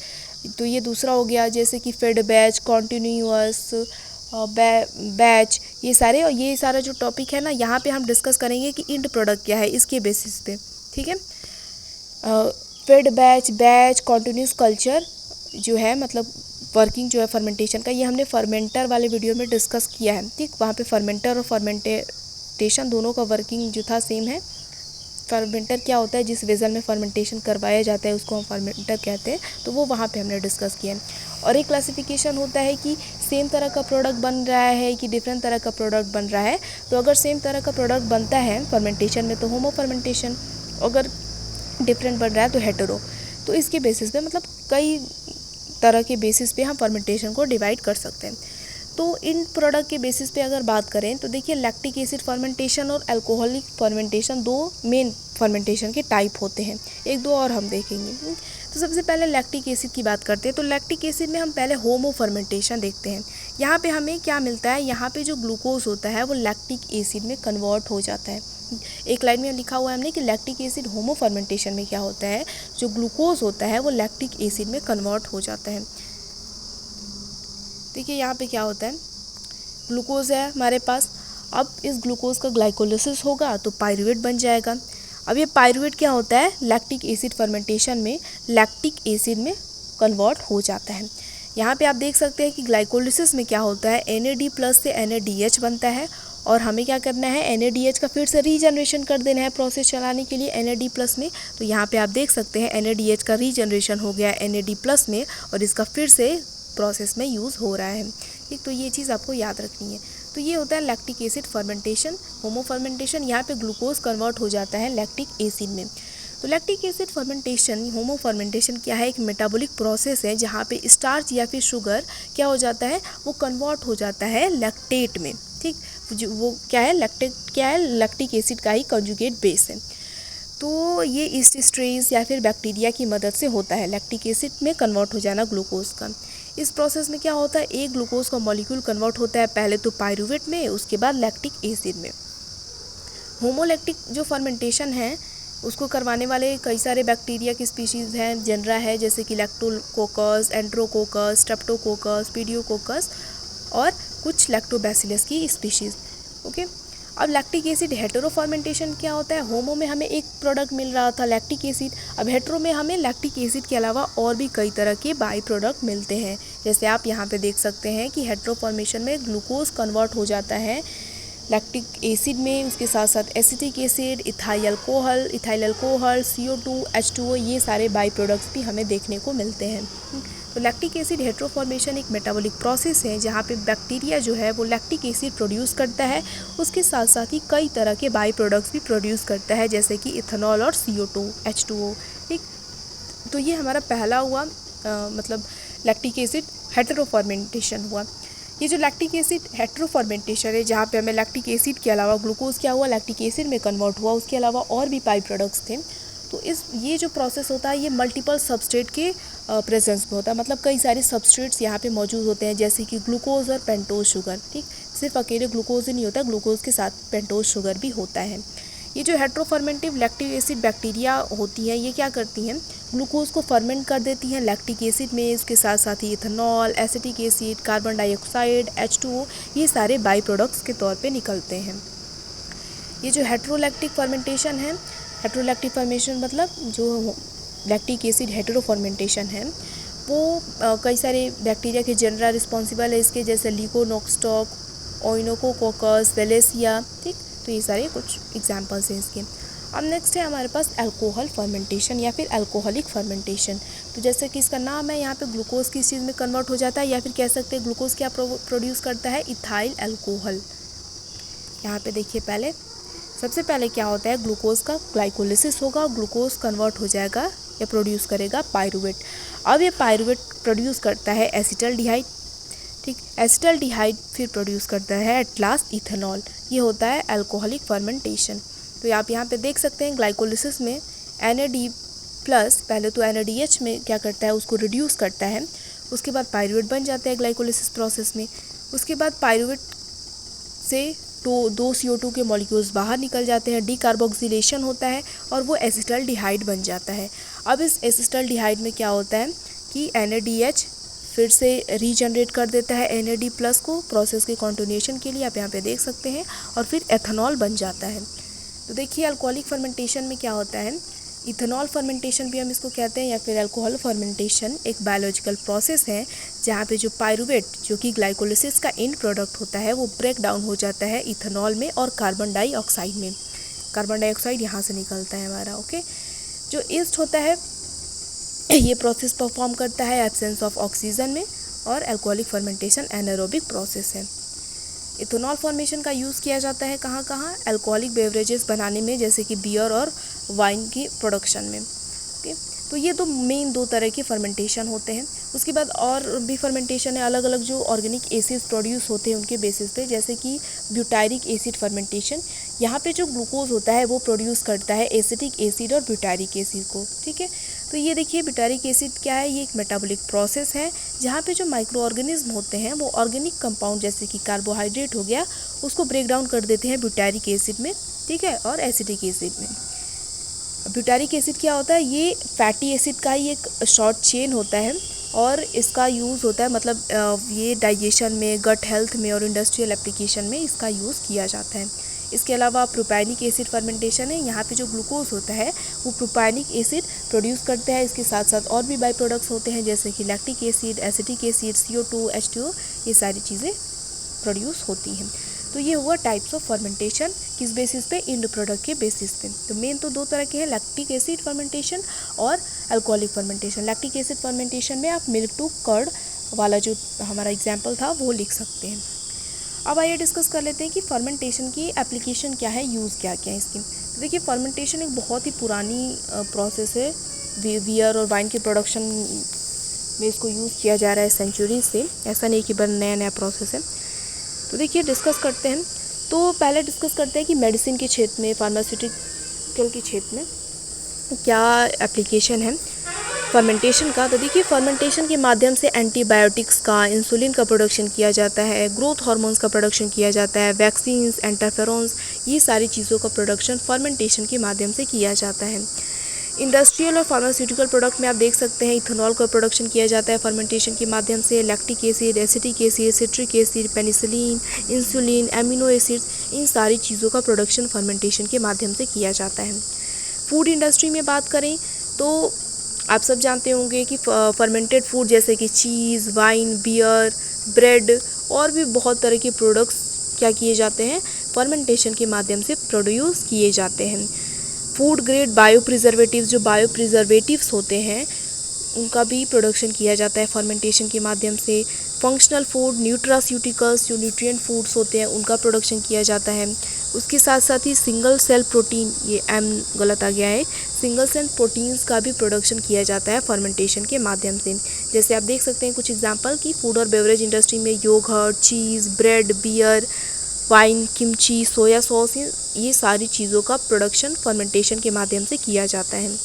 तो ये दूसरा हो गया, जैसे कि फेड बैच, कॉन्टिन्यूअस बैच, ये सारा जो टॉपिक है ना, यहाँ पे हम डिस्कस करेंगे कि इंड प्रोडक्ट क्या है इसके बेसिस पे, ठीक है। फेड बैच कॉन्टिन्यूस कल्चर जो है, मतलब वर्किंग जो है फर्मेंटेशन का, ये हमने फर्मेंटर वाले वीडियो में डिस्कस किया है, ठीक। वहाँ पे फर्मेंटर और फर्मेंटेशन दोनों का वर्किंग जो था सेम है। फर्मेंटर क्या होता है, जिस वेसल में फर्मेंटेशन करवाया जाता है उसको हम फर्मेंटर कहते हैं, तो वो वहाँ पे हमने डिस्कस किया है। और एक क्लासिफिकेशन होता है कि सेम तरह का प्रोडक्ट बन रहा है कि डिफरेंट तरह का प्रोडक्ट बन रहा है। तो अगर सेम तरह का प्रोडक्ट बनता है फर्मेंटेशन में तो होमो फर्मेंटेशन, अगर डिफरेंट बन रहा है तो हेटेरो। तो इसके बेसिस पे, मतलब कई तरह के बेसिस पे हम फर्मेंटेशन को डिवाइड कर सकते हैं। तो इन प्रोडक्ट के बेसिस पे अगर बात करें तो देखिए, लैक्टिक एसिड फर्मेंटेशन और अल्कोहलिक फर्मेंटेशन दो मेन फर्मेंटेशन के टाइप होते हैं। एक दो और हम देखेंगे। तो सबसे पहले लैक्टिक एसिड की बात करते हैं। तो लैक्टिक एसिड में हम पहले होमो फर्मेंटेशन देखते हैं। यहाँ पे हमें क्या मिलता है, यहाँ पे जो ग्लूकोज होता है वो लैक्टिक एसिड में कन्वर्ट हो जाता है। एक लाइन में लिखा हुआ है हमने कि लैक्टिक एसिड होमो फर्मेंटेशन में क्या होता है, जो ग्लूकोज होता है वो लैक्टिक एसिड में कन्वर्ट हो जाता है। देखिए यहाँ पे क्या होता है, ग्लूकोज है हमारे पास, अब इस ग्लूकोज का ग्लाइकोलिसिस होगा तो पायरुवेट बन जाएगा। अब ये पायरुवेट क्या होता है, लैक्टिक एसिड फर्मेंटेशन में लैक्टिक एसिड में कन्वर्ट हो जाता है। यहाँ पे आप देख सकते हैं कि ग्लाइकोलिसिस में क्या होता है, NAD+ से NADH बनता है और हमें क्या करना है, NADH का फिर से रीजनरेशन कर देना है प्रोसेस चलाने के लिए NAD+ में। तो यहाँ पे आप देख सकते हैं NADH का रीजनरेशन हो गया NAD+ में और इसका फिर से प्रोसेस में यूज़ हो रहा है। ठीक, तो ये चीज़ आपको याद रखनी है। तो ये होता है लैक्टिक एसिड फर्मेंटेशन, होमो फर्मेंटेशन। यहाँ पे ग्लूकोज कन्वर्ट हो जाता है लैक्टिक एसिड में। तो लैक्टिक एसिड फर्मेंटेशन, होमो फर्मेंटेशन क्या है, एक मेटाबॉलिक प्रोसेस है जहाँ पे स्टार्च या फिर शुगर क्या हो जाता है, वो कन्वर्ट हो जाता है लैक्टेट में। ठीक, जो वो क्या है, लैक्टेट क्या है, लैक्टिक एसिड का ही कंजुगेट बेस है। तो ये ईस्ट स्ट्रेस या फिर बैक्टीरिया की मदद से होता है लैक्टिक एसिड में कन्वर्ट हो जाना ग्लूकोज का। इस प्रोसेस में क्या होता है, एक ग्लूकोज का मॉलिक्यूल कन्वर्ट होता है पहले तो पायरुवेट में, उसके बाद लैक्टिक एसिड में। होमोलैक्टिक जो फर्मेंटेशन है उसको करवाने वाले कई सारे बैक्टीरिया की स्पीशीज़ हैं, जनरा है, जैसे कि लैक्टोकोकस, एंट्रोकोकस, स्ट्रेप्टोकोकस, पीडियोकोकस और कुछ लैक्टोबैसिलस की स्पीशीज़। ओके, अब लैक्टिक एसिड हेटेरो फर्मेंटेशन क्या होता है, होमो में हमें एक प्रोडक्ट मिल रहा था लैक्टिक एसिड, अब हेटेरो में हमें लैक्टिक एसिड के अलावा और भी कई तरह के बाई प्रोडक्ट मिलते हैं। जैसे आप यहाँ पे देख सकते हैं कि हेटेरो फॉर्मेशन में ग्लूकोज कन्वर्ट हो जाता है लैक्टिक एसिड में, उसके साथ साथ acetic acid, ethyl alcohol, CO2, H2O, ये सारे बाई प्रोडक्ट्स भी हमें देखने को मिलते हैं। तो लैक्टिक एसिड हेटेरो फॉर्मेशन एक मेटाबॉलिक प्रोसेस है जहाँ पे बैक्टीरिया जो है वो लैक्टिक एसिड प्रोड्यूस करता है, उसके साथ साथ ही कई तरह के बाई प्रोडक्ट्स भी प्रोड्यूस करता है, जैसे कि इथेनॉल और CO2, H2O। ठीक, तो ये हमारा पहला हुआ मतलब लैक्टिक एसिड हेटेरो फॉर्मेंटेशन हुआ। ये जो लैक्टिक एसिड हेटेरो फॉर्मेंटेशन है जहाँ पे हमें लैक्टिक एसिड के अलावा ग्लूकोज क्या हुआ, लैक्टिक एसिड में कन्वर्ट हुआ, उसके अलावा और भी बाई प्रोडक्ट्स थे। तो ये जो प्रोसेस होता है ये मल्टीपल सबस्ट्रेट के प्रेजेंस में होता है, मतलब कई सारे सबस्ट्रेट्स यहाँ पे मौजूद होते हैं, जैसे कि ग्लूकोज और पेंटोज शुगर। ठीक, सिर्फ अकेले ग्लूकोज ही नहीं होता, ग्लूकोज के साथ पेंटोज शुगर भी होता है। ये जो हेटेरोफर्मेंटिव लैक्टिक एसिड बैक्टीरिया होती हैं, ये क्या करती हैं, ग्लूकोज को फर्मेंट कर देती हैं लैक्टिक एसिड में, इसके साथ साथ ही ethanol, acetic acid, carbon dioxide, H2O, ये सारे बाई प्रोडक्ट्स के तौर पे निकलते हैं। ये जो हेटेरोलैक्टिक फर्मेंटेशन है, हेटेरोलैक्टिक फर्मेशन मतलब जो लैक्टिक एसिड हेटेरो फर्मेंटेशन है वो कई सारे बैक्टीरिया के जनरा रिस्पॉन्सिबल है इसके, जैसे लिकोनोक्सटॉक, ओइनोकोकोकस, वेलेसिया। ठीक, तो ये सारे कुछ एग्जांपल्स हैं इसके। अब नेक्स्ट है हमारे पास अल्कोहल फर्मेंटेशन या फिर अल्कोहलिक फर्मेंटेशन। तो जैसे कि इसका नाम है, यहाँ पे ग्लूकोज किस चीज़ में कन्वर्ट हो जाता है, या फिर कह सकते हैं ग्लूकोज क्या प्रोड्यूस करता है, इथाइल अल्कोहल। यहाँ पे देखिए पहले सबसे पहले क्या होता है, ग्लूकोज का ग्लाइकोलिसिस होगा, ग्लूकोज कन्वर्ट हो जाएगा या प्रोड्यूस करेगा पायरुवेट। अब ये पायरुवेट प्रोड्यूस करता है एसिटल्डिहाइड। ठीक, एसिटल्डिहाइड फिर प्रोड्यूस करता है एट लास्ट इथेनॉल। ये होता है अल्कोहलिक फर्मेंटेशन। तो आप यहाँ पे देख सकते हैं ग्लाइकोलिसिस में NAD+ पहले तो NADH में क्या करता है, उसको रिड्यूस करता है, उसके बाद पायरुवेट बन जाता है ग्लाइकोलिसिस प्रोसेस में। उसके बाद पायरुवेट से दो CO2 के मॉलिक्यूल्स बाहर निकल जाते हैं, डीकार्बोक्सिलेशन होता है और वो एसिटल्डिहाइड बन जाता है। अब इस एसिटल्डिहाइड में क्या होता है कि NADH फिर से रीजनरेट कर देता है NAD+ को प्रोसेस के कंटिन्यूएशन के लिए, आप यहाँ पे देख सकते हैं, और फिर एथेनॉल बन जाता है। तो देखिए अल्कोहलिक फर्मेंटेशन में क्या होता है, इथेनॉल फर्मेंटेशन भी हम इसको कहते हैं, या फिर अल्कोहल फर्मेंटेशन एक बायोलॉजिकल प्रोसेस है जहाँ पे जो पायरुवेट जो कि ग्लाइकोलिसिस का एंड प्रोडक्ट होता है वो ब्रेक डाउन हो जाता है इथेनॉल में और कार्बन डाइऑक्साइड में। कार्बन डाइऑक्साइड यहाँ से निकलता है हमारा। ओके, जो ईस्ट होता है ये प्रोसेस परफॉर्म करता है एब्सेंस ऑफ ऑक्सीजन में, और अल्कोहलिक फर्मेंटेशन एनारोबिक प्रोसेस है। इथेनॉल फॉर्मेशन का यूज़ किया जाता है कहाँ कहाँ, अल्कोहलिक बेवरेजेस बनाने में, जैसे कि बियर और वाइन की प्रोडक्शन में। ओके, तो ये तो मेन दो तरह के फर्मेंटेशन होते हैं। उसके बाद और भी फर्मेंटेशन है, अलग अलग जो ऑर्गेनिक एसिड्स प्रोड्यूस होते हैं उनके बेसिस पे, जैसे कि ब्यूटायरिक एसिड फर्मेंटेशन। यहाँ पे जो ग्लूकोज होता है वो प्रोड्यूस करता है एसिटिक एसिड और ब्यूटायरिक एसिड को। ठीक है, तो ये देखिए ब्यूटारिक एसिड क्या है, ये एक मेटाबॉलिक प्रोसेस है जहाँ पे जो माइक्रो ऑर्गेनिज्म होते हैं वो ऑर्गेनिक कंपाउंड जैसे कि कार्बोहाइड्रेट हो गया उसको ब्रेक डाउन कर देते हैं ब्यूटारिक एसिड में, ठीक है, और एसिटिक एसिड में। ब्यूटारिक एसिड क्या होता है, ये फैटी एसिड का ही एक शॉर्ट चेन होता है और इसका यूज़ होता है मतलब ये डाइजेशन में, गट हेल्थ में और इंडस्ट्रियल एप्लीकेशन में इसका यूज़ किया जाता है। इसके अलावा प्रोपायनिक एसिड फर्मेंटेशन है, यहाँ पे जो ग्लूकोज होता है वो प्रोपायनिक एसिड प्रोड्यूस करते हैं। इसके साथ साथ और भी बाई प्रोडक्ट्स होते हैं जैसे कि lactic acid, acetic acid, CO2, H2O, ये सारी चीज़ें प्रोड्यूस होती हैं। तो ये हुआ टाइप्स ऑफ फर्मेंटेशन, किस बेसिस पे, इंड प्रोडक्ट के बेसिस पे। तो मेन तो दो तरह के हैं, लैक्टिक एसिड फर्मेंटेशन और alcoholic fermentation. Lactic acid fermentation में आप मिल्क टू कर्ड वाला जो हमारा एग्जाम्पल था वो लिख सकते हैं। अब आइए डिस्कस कर लेते हैं कि फर्मेंटेशन की एप्लीकेशन क्या है, यूज़ क्या क्या है इसकी। तो देखिए फर्मेंटेशन एक बहुत ही पुरानी प्रोसेस है, बियर और वाइन के प्रोडक्शन में इसको यूज़ किया जा रहा है सेंचुरी से, ऐसा नहीं कि बस नया नया प्रोसेस है। तो देखिए डिस्कस करते हैं। तो पहले डिस्कस करते हैं कि मेडिसिन के क्षेत्र में, फार्मास्यूटिकल के क्षेत्र में क्या एप्लीकेशन है फर्मेंटेशन का। तो देखिए फर्मेंटेशन के माध्यम से एंटीबायोटिक्स का, इंसुलिन का प्रोडक्शन किया जाता है, ग्रोथ हार्मोन्स का प्रोडक्शन किया जाता है, वैक्सीन्स, इंटरफेरोन्स, ये सारी चीज़ों का प्रोडक्शन फर्मेंटेशन के माध्यम से किया जाता है। इंडस्ट्रियल और फार्मास्यूटिकल प्रोडक्ट में आप देख सकते हैं इथेनॉल का प्रोडक्शन किया जाता है फर्मेंटेशन के माध्यम से। Lactic acid, acetic acid, citric acid, penicillin, insulin, amino acid, इन सारी चीज़ों का प्रोडक्शन फर्मेंटेशन के माध्यम से किया जाता है। फूड इंडस्ट्री में बात करें तो आप सब जानते होंगे कि फर्मेंटेड फूड जैसे कि चीज़, वाइन, बियर, ब्रेड और भी बहुत तरह के प्रोडक्ट्स क्या किए जाते हैं, फर्मेंटेशन के माध्यम से प्रोड्यूस किए जाते हैं। फूड ग्रेड बायो प्रिजर्वेटिव्स, जो बायो प्रिजर्वेटिव्स होते हैं उनका भी प्रोडक्शन किया जाता है फर्मेंटेशन के माध्यम से। फंक्शनल फूड, न्यूट्रास्यूटिकल्स, जो न्यूट्रिएंट फूड्स होते हैं उनका प्रोडक्शन किया जाता है। उसके साथ साथ ही सिंगल सेल प्रोटीन, ये एम गलत आ गया है, सिंगल सेल प्रोटीन्स का भी प्रोडक्शन किया जाता है फर्मेंटेशन के माध्यम से। जैसे आप देख सकते हैं कुछ एग्जांपल कि फूड और बेवरेज इंडस्ट्री में yoghurt, cheese, bread, beer, wine, kimchi, soya sauce, ये सारी चीज़ों का प्रोडक्शन फर्मेंटेशन के माध्यम से किया जाता है।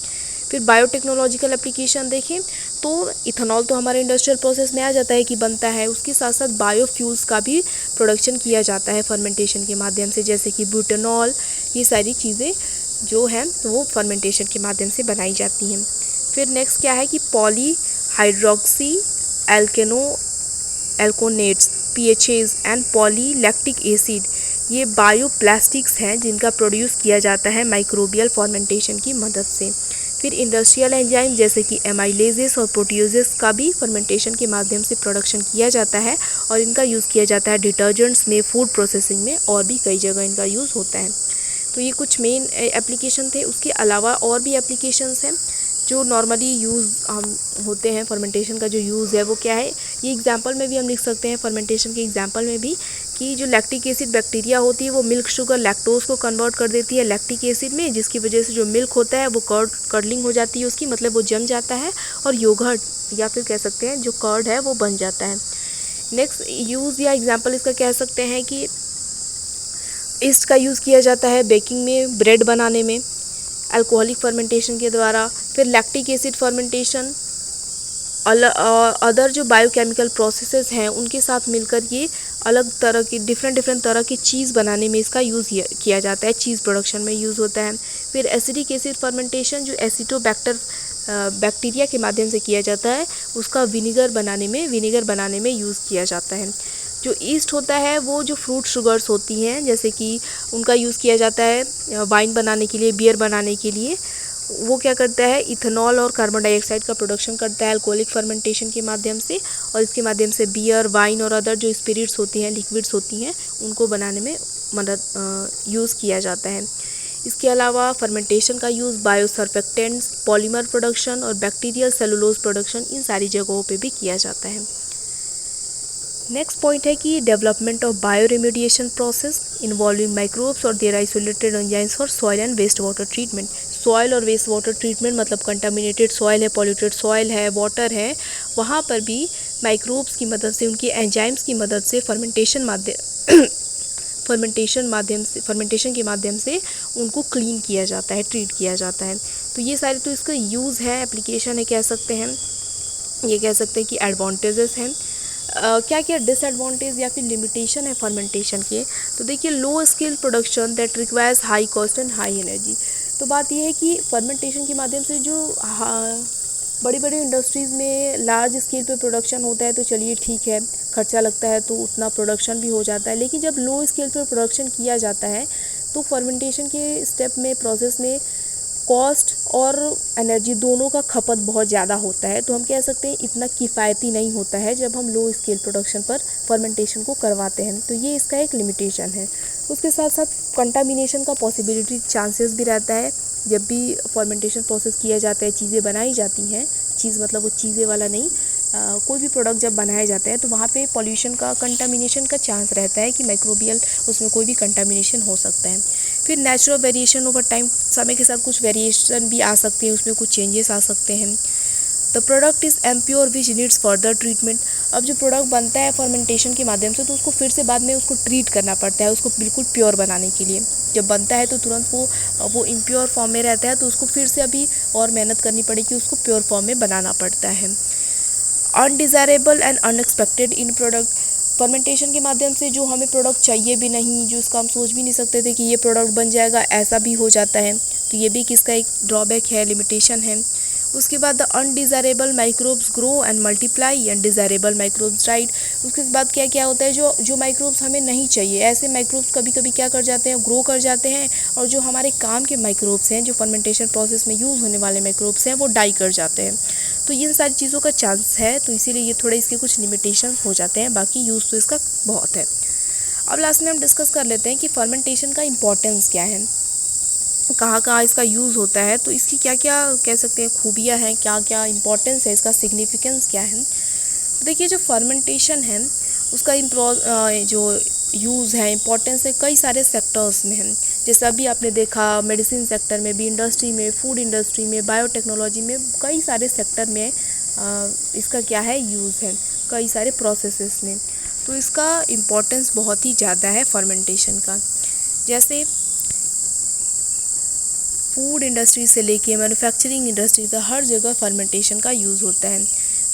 फिर बायोटेक्नोलॉजिकल एप्लीकेशन देखें तो इथेनॉल तो हमारे इंडस्ट्रियल प्रोसेस में आ जाता है कि बनता है, उसके साथ साथ बायोफ्यूल्स का भी प्रोडक्शन किया जाता है फर्मेंटेशन के माध्यम से, जैसे कि ब्यूटेनॉल, ये सारी चीज़ें जो हैं वो फर्मेंटेशन के माध्यम से बनाई जाती हैं। फिर नेक्स्ट क्या है कि poly hydroxy alkanoates, PHAs and polylactic acid, ये बायोप्लास्टिक्स हैं जिनका प्रोड्यूस किया जाता है माइक्रोबियल फर्मेंटेशन की मदद से। फिर इंडस्ट्रियल एंजाइम जैसे कि एमाइलेजेस और प्रोटियोजेस का भी फर्मेंटेशन के माध्यम से प्रोडक्शन किया जाता है और इनका यूज़ किया जाता है डिटर्जेंट्स में, फूड प्रोसेसिंग में और भी कई जगह इनका यूज़ होता है। तो ये कुछ मेन एप्लीकेशन थे। उसके अलावा और भी एप्लीकेशंस हैं जो नॉर्मली यूज़ हम होते हैं। फर्मेंटेशन का जो यूज़ है वो क्या है, ये एग्जांपल में भी हम लिख सकते हैं, फर्मेंटेशन के एग्जांपल में भी, कि जो लैक्टिक एसिड बैक्टीरिया होती है वो मिल्क शुगर लैक्टोज को कन्वर्ट कर देती है लैक्टिक एसिड में, जिसकी वजह से जो मिल्क होता है वो कर्डलिंग हो जाती है उसकी, मतलब वो जम जाता है और योगर्ट या फिर कह सकते हैं जो कर्ड है वो बन जाता है। नेक्स्ट यूज़ या एग्जाम्पल इसका कह सकते हैं कि ईस्ट का यूज़ किया जाता है बेकिंग में, ब्रेड बनाने में, अल्कोहलिक फर्मेंटेशन के द्वारा। फिर लैक्टिक एसिड फर्मेंटेशन अदर जो बायोकेमिकल प्रोसेसेस हैं उनके साथ मिलकर ये अलग तरह की डिफरेंट तरह की चीज़ बनाने में इसका यूज़ किया जाता है, चीज़ प्रोडक्शन में यूज़ होता है। फिर एसिडिक एसिड फर्मेंटेशन जो एसिटोबैक्टर बैक्टीरिया के माध्यम से किया जाता है, उसका विनेगर बनाने में यूज़ किया जाता है। जो ईस्ट होता है वो जो फ्रूट शुगर्स होती हैं जैसे कि उनका यूज़ किया जाता है वाइन बनाने के लिए, बियर बनाने के लिए, वो क्या करता है इथेनॉल और कार्बन डाइऑक्साइड का प्रोडक्शन करता है अल्कोहलिक फर्मेंटेशन के माध्यम से, और इसके माध्यम से बियर, वाइन और अदर जो स्पिरिट्स होती हैं, लिक्विड्स होती हैं, उनको बनाने में यूज़ किया जाता है। इसके अलावा फर्मेंटेशन का यूज़ बायोसर्फेक्टेंट्स, पॉलीमर प्रोडक्शन और बैक्टीरियल सेलुलोज प्रोडक्शन, इन सारी जगहों पे भी किया जाता है। नेक्स्ट पॉइंट है कि development of bio remediation process involving microbes और their isolated enzymes for soil and waste water treatment. Soil और वेस्ट वाटर ट्रीटमेंट मतलब कंटामिनेटेड सॉइल है, पॉल्यूटेड सॉइल है, वाटर है, वहाँ पर भी माइक्रोब्स की मदद से, उनकी एंजाइम्स की मदद से फर्मेंटेशन के माध्यम से उनको क्लीन किया जाता है, ट्रीट किया जाता है। तो ये सारे तो इसका यूज़ है, एप्लीकेशन है कह सकते हैं, ये कह सकते हैं कि एडवांटेजेस हैं। क्या क्या डिसएडवांटेज या फिर लिमिटेशन है फर्मेंटेशन के, तो देखिए low scale production that requires high cost and high energy. तो बात यह है कि फर्मेंटेशन के माध्यम से जो बड़ी बड़ी इंडस्ट्रीज़ में लार्ज स्केल पे प्रोडक्शन होता है तो चलिए ठीक है, खर्चा लगता है तो उतना प्रोडक्शन भी हो जाता है। लेकिन जब लो स्केल पे प्रोडक्शन किया जाता है तो फर्मेंटेशन के स्टेप में, प्रोसेस में कॉस्ट और एनर्जी दोनों का खपत बहुत ज़्यादा होता है। तो हम कह सकते हैं इतना किफ़ायती नहीं होता है जब हम लो स्केल प्रोडक्शन पर फर्मेंटेशन को करवाते हैं। तो ये इसका एक लिमिटेशन है। उसके साथ साथ कंटामिनेशन का पॉसिबिलिटी, चांसेस भी रहता है। जब भी फर्मेंटेशन प्रोसेस किया जाता है, चीज़ें बनाई जाती हैं, चीज़ मतलब वो चीज़ें वाला नहीं, कोई भी प्रोडक्ट जब बनाया जाता है तो वहाँ पे पॉल्यूशन का, कंटामिनेशन का चांस रहता है कि माइक्रोबियल उसमें कोई भी कंटामिनेशन हो सकता है। फिर नेचुरल वेरिएशन ओवर टाइम, समय के साथ कुछ वेरिएशन भी आ सकते हैं, उसमें कुछ चेंजेस आ सकते हैं। The product is impure which needs further treatment. अब जो प्रोडक्ट बनता है फर्मेंटेशन के माध्यम से तो उसको फिर से बाद में उसको ट्रीट करना पड़ता है, उसको बिल्कुल प्योर बनाने के लिए। जब बनता है तो तुरंत वो इम्प्योर फॉर्म में रहता है, तो उसको फिर से अभी और मेहनत करनी पड़ेगी, उसको प्योर फॉर्म में बनाना पड़ता है। Undesirable and unexpected in product, fermentation के माध्यम से जो हमें प्रोडक्ट चाहिए भी नहीं, जो उसका हम सोच भी नहीं सकते थे कि ये प्रोडक्ट बन जाएगा, ऐसा भी हो जाता है। तो ये भी किसका एक ड्रॉबैक है, लिमिटेशन है। उसके बाद the undesirable microbes grow and multiply and desirable microbes died. उसके बाद क्या क्या होता है, जो माइक्रोब्स हमें नहीं चाहिए, ऐसे माइक्रोब्स कभी कभी क्या कर जाते हैं, ग्रो कर जाते हैं, और जो हमारे काम के माइक्रोब्स हैं, जो फर्मेंटेशन प्रोसेस में यूज़ होने वाले माइक्रोब्स हैं, वो डाई कर जाते हैं। तो इन सारी चीज़ों का चांस है, तो इसीलिए ये थोड़े इसके कुछ लिमिटेशंस हो जाते हैं, बाकी यूज़ तो इसका बहुत है। अब लास्ट में हम डिस्कस कर लेते हैं कि फर्मेंटेशन का इम्पोर्टेंस क्या है, कहाँ कहाँ इसका यूज़ होता है, तो इसकी क्या क्या कह सकते हैं खूबियाँ हैं, क्या क्या इम्पोर्टेंस है, इसका सिग्निफिकेंस क्या है। तो देखिए जो फर्मेंटेशन है उसका जो यूज़ है, इम्पोर्टेंस है, कई सारे सेक्टर्स में है। जैसे अभी आपने देखा मेडिसिन सेक्टर में भी, इंडस्ट्री में, फूड इंडस्ट्री में, बायोटेक्नोलॉजी में, कई सारे सेक्टर में इसका क्या है, यूज़ है, कई सारे प्रोसेसेस में। तो इसका इम्पोर्टेंस बहुत ही ज़्यादा है फर्मेंटेशन का। जैसे फूड इंडस्ट्री से लेके मैन्युफैक्चरिंग इंडस्ट्री तक हर जगह फर्मेंटेशन का यूज़ होता है।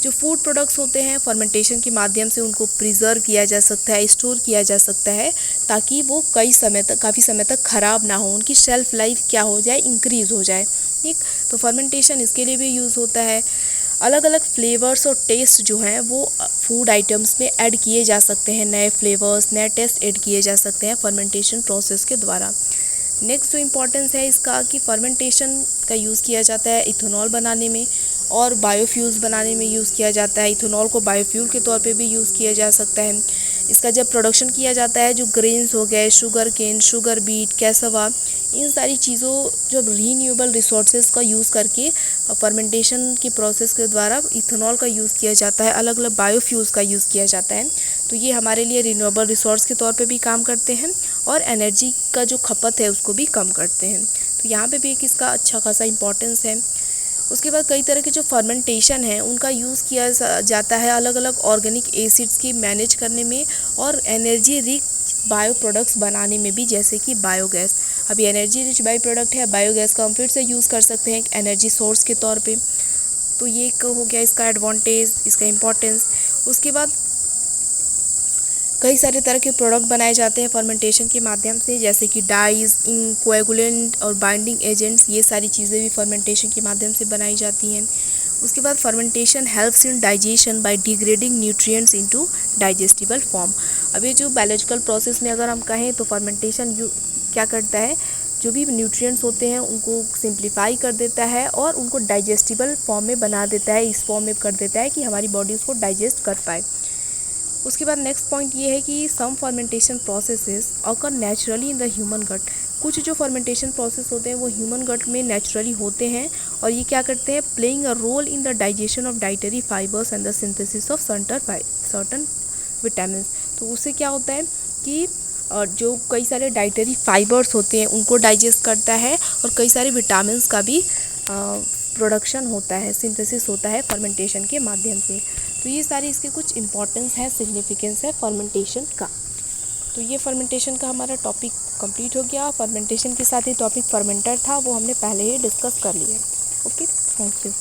जो फूड प्रोडक्ट्स होते हैं फर्मेंटेशन के माध्यम से उनको प्रिजर्व किया जा सकता है, स्टोर किया जा सकता है, ताकि वो काफ़ी समय तक ख़राब ना हो, उनकी शेल्फ़ लाइफ क्या हो जाए, इंक्रीज़ हो जाए। ठीक, तो फर्मेंटेशन इसके लिए भी यूज़ होता है। अलग अलग फ्लेवर्स और टेस्ट जो हैं वो फूड आइटम्स में ऐड किए जा सकते हैं, नए फ्लेवर्स, नए टेस्ट ऐड किए जा सकते हैं फर्मेंटेशन प्रोसेस के द्वारा। नेक्स्ट जो इम्पोर्टेंस है इसका कि फर्मेंटेशन का यूज़ किया जाता है इथेनॉल बनाने में और बायोफ्यूल्स बनाने में यूज़ किया जाता है। इथेनॉल को बायोफ्यूल के तौर पे भी यूज़ किया जा सकता है। इसका जब प्रोडक्शन किया जाता है, जो ग्रेन्स हो गए, शुगर केन, शुगर बीट, कैसवा, इन सारी चीज़ों, जब रीन्यूएबल रिसोर्सेज का यूज़ करके फर्मेंटेशन की प्रोसेस के द्वारा इथेनॉल का यूज़ किया जाता है, अलग अलग बायोफ्यूल्स का यूज़ किया जाता है। तो ये हमारे लिए रिन्यूएबल रिसोर्स के तौर पे भी काम करते हैं और एनर्जी का जो खपत है उसको भी कम करते हैं। तो यहाँ पे भी एक इसका अच्छा खासा इम्पोर्टेंस है। उसके बाद कई तरह के जो फर्मेंटेशन है उनका यूज़ किया जाता है अलग अलग ऑर्गेनिक एसिड्स की मैनेज करने में और एनर्जी रिच बायो प्रोडक्ट्स बनाने में भी, जैसे कि बायोगैस। अभी एनर्जी रिच बायो प्रोडक्ट है, बायोगैस का हम फिर से यूज़ कर सकते हैं एनर्जी सोर्स के तौर पे। तो ये एक हो गया इसका एडवांटेज, इसका इम्पोर्टेंस। उसके बाद कई सारे तरह के प्रोडक्ट बनाए जाते हैं फर्मेंटेशन के माध्यम से, जैसे कि डाइज, इंक, कोएगुलेंट और बाइंडिंग एजेंट्स, ये सारी चीज़ें भी फर्मेंटेशन के माध्यम से बनाई जाती हैं। उसके बाद fermentation helps in digestion bye degrading nutrients into digestible form. अब ये जो बायोलॉजिकल प्रोसेस में अगर हम कहें तो फर्मेंटेशन क्या करता है, जो भी न्यूट्रिएंट्स होते हैं उनको सिंप्लीफाई कर देता है और उनको डाइजेस्टिबल फॉर्म में बना देता है, इस फॉर्म में कर देता है कि हमारी बॉडी उसको डाइजेस्ट कर पाए। उसके बाद नेक्स्ट पॉइंट ये है कि some fermentation processes occur naturally in the human gut. कुछ जो फर्मेंटेशन प्रोसेस होते हैं वो ह्यूमन गट में नेचुरली होते हैं और ये क्या करते हैं, playing a role in the digestion of dietary fibres and the synthesis of certain vitamin. तो उससे क्या होता है कि जो कई सारे डाइटरी फाइबर्स होते हैं उनको डाइजेस्ट करता है और कई सारे विटामिन का भी प्रोडक्शन होता है, सिंथेसिस होता है फर्मेंटेशन के माध्यम से। तो ये सारी इसके कुछ इम्पोर्टेंस है, सिग्निफिकेंस है फर्मेंटेशन का। तो ये फर्मेंटेशन का हमारा टॉपिक कंप्लीट हो गया। फर्मेंटेशन के साथ ही टॉपिक फर्मेंटर था, वो हमने पहले ही डिस्कस कर लिया। Okay, thank you.